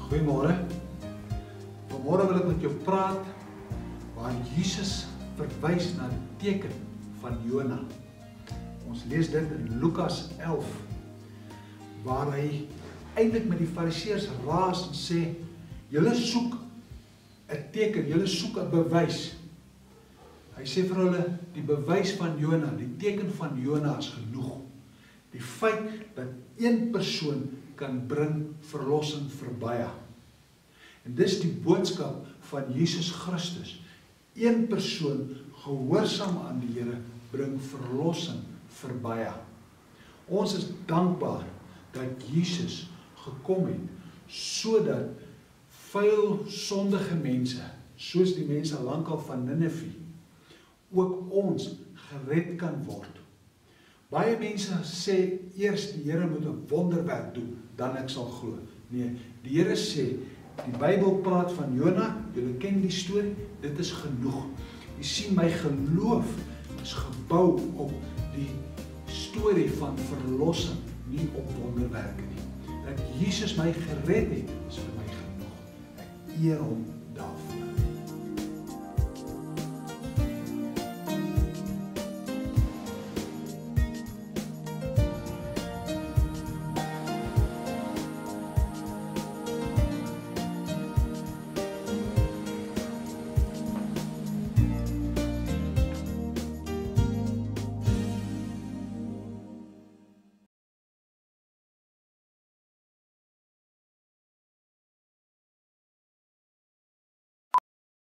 Goeiemôre. Vanmôre wil ek met jou praat waar Jesus verwys na die teken van Jona. Ons lees dit in Lukas 11 waar hy eintlik met die Fariseërs raas en sê, julle soek 'n teken, julle soek 'n bewys. Hy sê vir hulle, die bewys van Jona, die teken van Jona is genoeg. Die feit dat een persoon kan bring verlossing vir baie. En dis die boodskap van Jesus Christus. Een persoon gehoorsaam aan die Here bring verlossing vir baie. Ons is dankbaar dat Jesus gekom het sodat vuil sondige mense, soos die mense lankal van Ninive, ook ons gered kan word. Baie mense sê eers die Here moet 'n wonderwerk doen, dan ek sal glo. Nee, die Here sê, die Bybel praat van Jona, julle ken die storie, dit is genoeg. Jy sien, my geloof is gebou op die storie van verlossing, nie op wonderwerke nie. Dat Jesus my gered het, is vir my genoeg. Ek eer hom